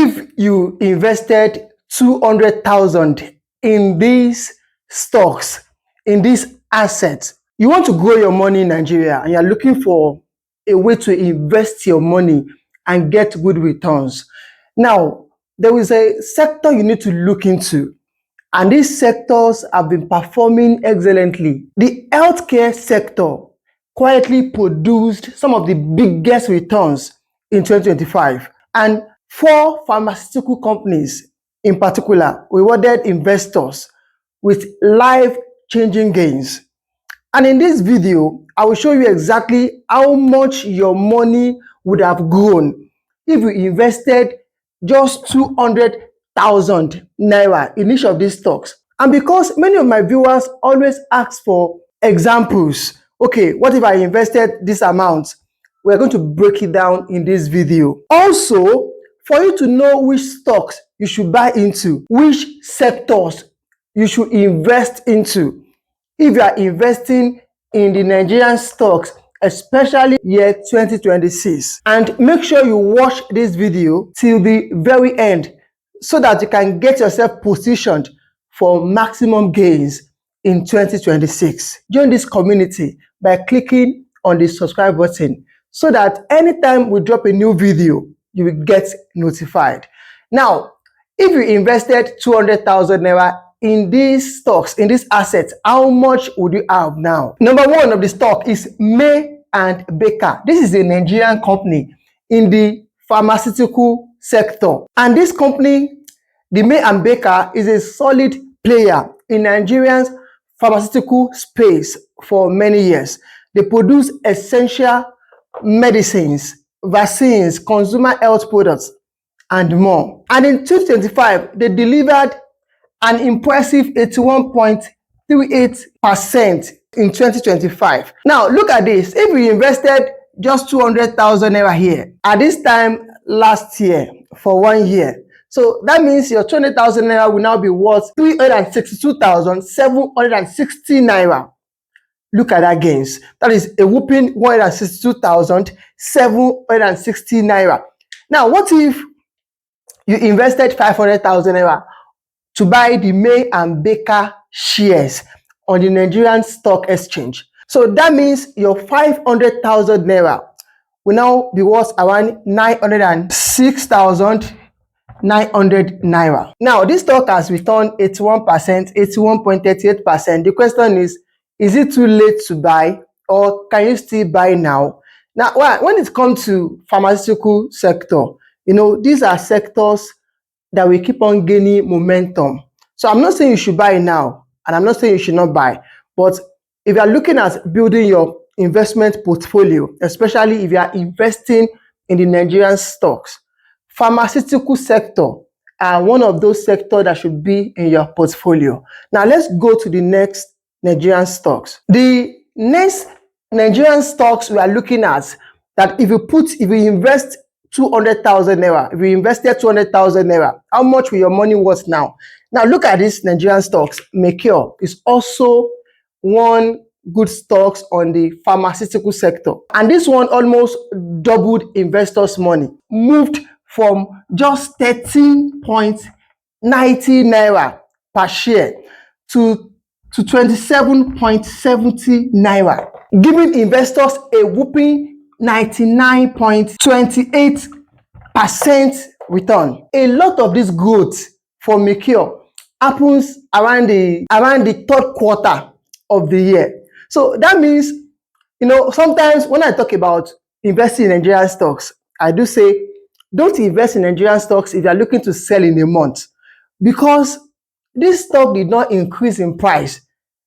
if you invested 200,000 in these stocks, in these assets, you want to grow your money in Nigeria and you're looking for a way to invest your money and get good returns. Now, there is a sector you need to look into, and these sectors have been performing excellently. The healthcare sector quietly produced some of the biggest returns in 2025, and 4 pharmaceutical companies in particular rewarded investors with life-changing gains. And in this video, I will show you exactly how much your money would have grown if you invested just 200,000 naira in each of these stocks. And because many of my viewers always ask for examples, okay, what if I invested this amount? We're going to break it down in this video. Also, for you to know which stocks you should buy into, which sectors you should invest into, if you are investing in the Nigerian stocks, especially year 2026. And make sure you watch this video till the very end so that you can get yourself positioned for maximum gains in 2026. Join this community by clicking on the subscribe button so that anytime we drop a new video, you will get notified. Now, if you invested 200,000 naira in these stocks, in these assets, how much would you have now? Number one of the stock is May and Baker. This is a Nigerian company in the pharmaceutical sector. And this company, the May and Baker, is a solid player in Nigeria's pharmaceutical space for many years. They produce essential medicines, vaccines, consumer health products, and more. And in 2025, they delivered an impressive 81.38% in 2025. Now, look at this. If we invested just 200,000 naira here at this time last year for 1 year, so that means your 200,000 naira will now be worth 362,760 naira. Look at that gains. That is a whooping 162,760 naira. Now, what if you invested 500,000 naira to buy the May and Baker shares on the Nigerian Stock Exchange? So that means your 500,000 naira will now be worth around 906,900 naira. Now, this stock has returned 81%, 81.38%. The question is it too late to buy, or can you still buy now? Now, when it comes to pharmaceutical sector, these are sectors that will keep on gaining momentum. So I'm not saying you should buy now, and I'm not saying you should not buy. But if you are looking at building your investment portfolio, especially if you are investing in the Nigerian stocks, pharmaceutical sector are one of those sectors that should be in your portfolio. Now let's go to the next Nigerian stocks. The next Nigerian stocks we are looking at, that if you invest 200,000 naira, if you invested 200,000 naira, how much will your money worth now? Now look at this Nigerian stocks. Mercure is also one good stocks on the pharmaceutical sector, and this one almost doubled investors' money, moved from just 13.90 naira per share to 27.70 naira, giving investors a whooping 99.28% return. A lot of this growth for Mercure happens around the third quarter of the year. So that means, sometimes when I talk about investing in Nigerian stocks, I do say don't invest in Nigerian stocks if you are looking to sell in a month, because this stock did not increase in price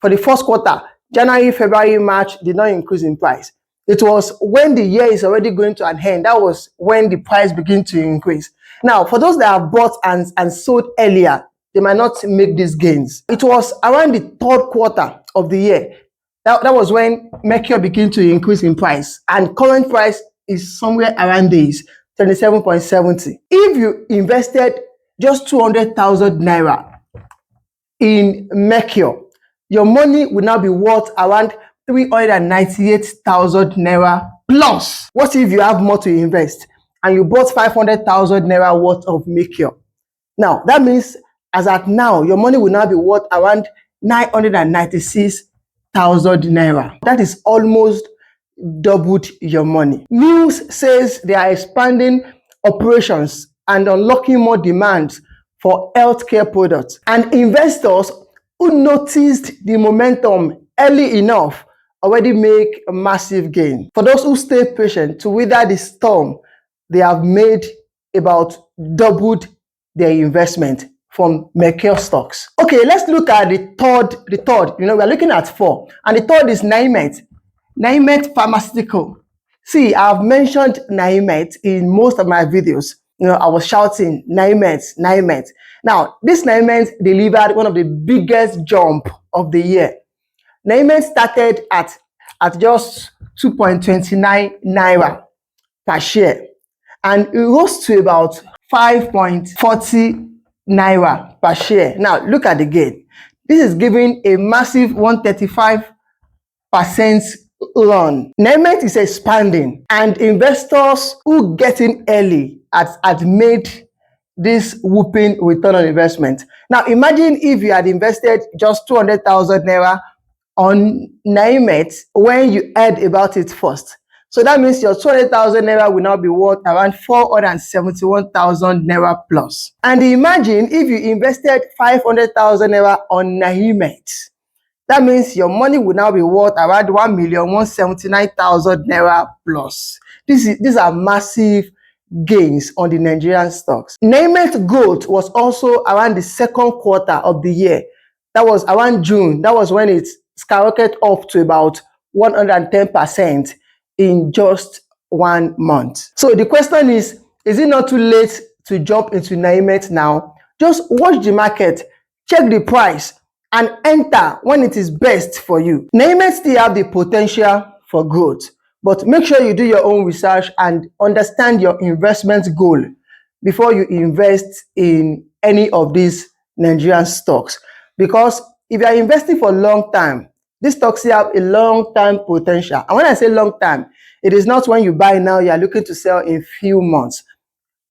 for the first quarter. January, February, March did not increase in price. It was when the year is already going to an end, that was when the price began to increase. Now, for those that have bought and sold earlier, they might not make these gains. It was around the third quarter of the year. That was when Mercure began to increase in price, and current price is somewhere around this 27.70. If you invested just 200,000 naira in Mercure, your money will now be worth around 398,000 naira plus. What if you have more to invest and you bought 500,000 naira worth of Mercure. Now, that means as at now, your money will now be worth around 996,000 naira. That is almost doubled your money. News says they are expanding operations and unlocking more demands for healthcare products. And investors who noticed the momentum early enough already make a massive gain. For those who stay patient to weather the storm, they have made about doubled their investment from Mercure stocks. Okay, let's look at the third. We're looking at four, and the third is Neimeth. Neimeth Pharmaceutical. See, I've mentioned Neimeth in most of my videos. I was shouting Neimeth, Neimeth. Now, this Neimeth delivered one of the biggest jump of the year. Neimeth started at just 2.29 naira per share, and it rose to about 5.40 naira per share. Now, look at the gain. This is giving a massive 135% run. Neimeth is expanding, and investors who get in early had made this whooping return on investment. Now, imagine if you had invested just 200,000 naira on Neimeth when you heard about it first. So that means your 200,000 naira will now be worth around 471,000 naira plus. And imagine if you invested 500,000 naira on Neimeth. That means your money will now be worth around 1,179,000 naira plus. These are massive gains on the Nigerian stocks. Neimeth growth was also around the second quarter of the year. That was around June. That was when it skyrocketed up to about 110% in just 1 month. So the question is it not too late to jump into Neimeth now? Just watch the market, check the price, and enter when it is best for you. Neimeth still have the potential for growth, but make sure you do your own research and understand your investment goal before you invest in any of these Nigerian stocks. Because if you are investing for a long time, these stocks have a long-term potential. And when I say long time, it is not when you buy now, you are looking to sell in few months.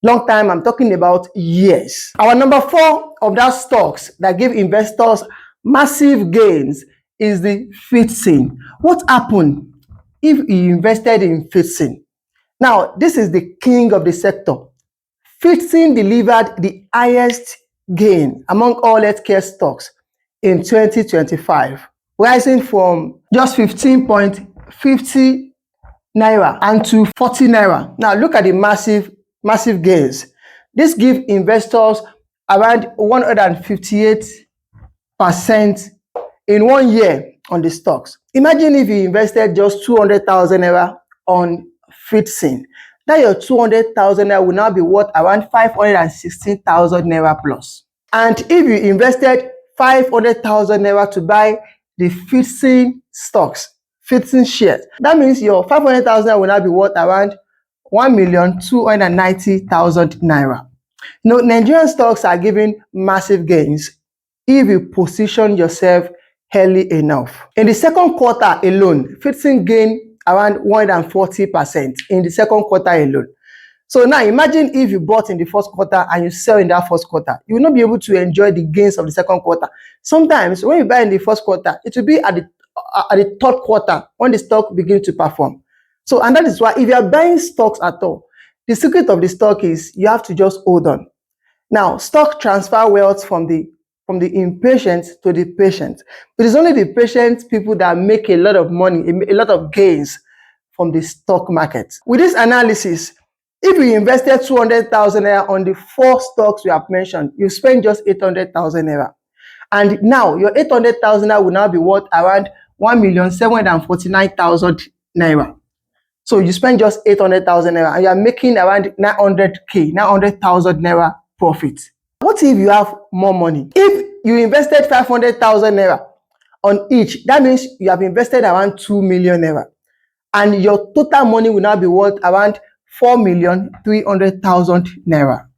Long time, I'm talking about years. Our number 4 of that stocks that give investors massive gains is the Fidson. What happened if you invested in Fidson? Now, this is the king of the sector. Fidson delivered the highest gain among all healthcare stocks in 2025, rising from just 15.50 naira and to 40 naira. Now look at the massive gains. This gives investors around 158% in 1 year on the stocks. Imagine if you invested just 200,000 naira on Fidson. Now your 200,000 naira will now be worth around 516,000 naira plus. And if you invested 500,000 naira to buy the Fidson stocks, Fidson shares, that means your 500,000 naira will now be worth around 1,290,000 naira. Nigerian stocks are giving massive gains if you position yourself early enough. In the second quarter alone, Fidson gained around 140% in the second quarter alone. So now imagine if you bought in the first quarter and you sell in that first quarter, you will not be able to enjoy the gains of the second quarter. Sometimes when you buy in the first quarter, it will be at the third quarter when the stock begins to perform. So, and that is why if you are buying stocks at all, the secret of the stock is you have to just hold on. Now, stock transfer wealth from the impatient to the patient. It is only the patient people that make a lot of money, a lot of gains from the stock market. With this analysis, if you invested 200,000 naira on the 4 stocks we have mentioned, you spend just 800,000 naira. And now your 800,000 naira will now be worth around 1,749,000 naira. So you spend just 800,000 naira and you are making around 900,000 naira profit. What if you have more money? If you invested 500,000 naira on each, that means you have invested around 2 million naira. And your total money will now be worth around 4,300,000 naira.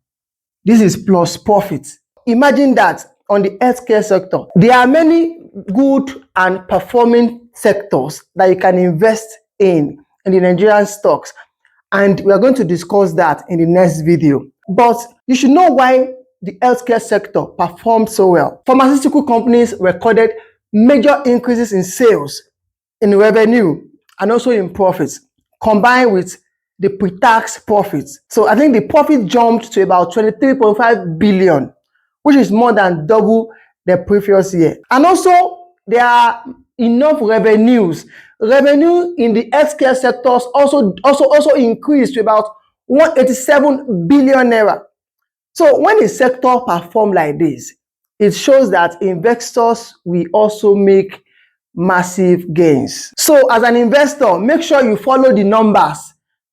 This is plus profit. Imagine that on the healthcare sector. There are many good and performing sectors that you can invest in the Nigerian stocks. and we are going to discuss that in the next video. But you should know why the healthcare sector performed so well. Pharmaceutical companies recorded major increases in sales, in revenue, and also in profits, combined with the pre-tax profits. So I think the profit jumped to about 23.5 billion, which is more than double the previous year. And also, there are enough revenues. Revenue in the healthcare sectors also increased to about 187 billion naira. So when a sector performs like this, it shows that investors will also make massive gains. So as an investor, make sure you follow the numbers,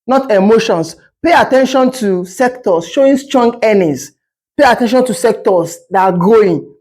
not emotions. Pay attention to sectors showing strong earnings. Pay attention to sectors that are growing.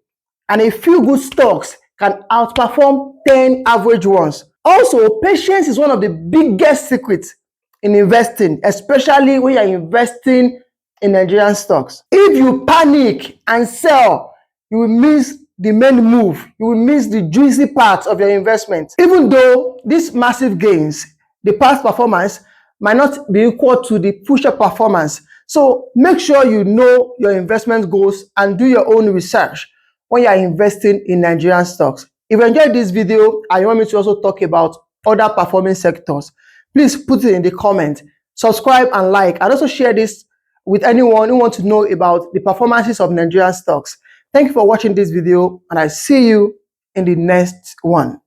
And a few good stocks can outperform 10 average ones. Also, patience is one of the biggest secrets in investing, especially when you're investing in Nigerian stocks. If you panic and sell, you will miss the main move. You will miss the juicy parts of your investment. Even though these massive gains, the past performance might not be equal to the future performance. So make sure you know your investment goals and do your own research when you are investing in Nigerian stocks. If you enjoyed this video and you want me to also talk about other performing sectors, please put it in the comment, subscribe and like, and also share this with anyone who wants to know about the performances of Nigerian stocks. Thank you for watching this video, and I see you in the next one.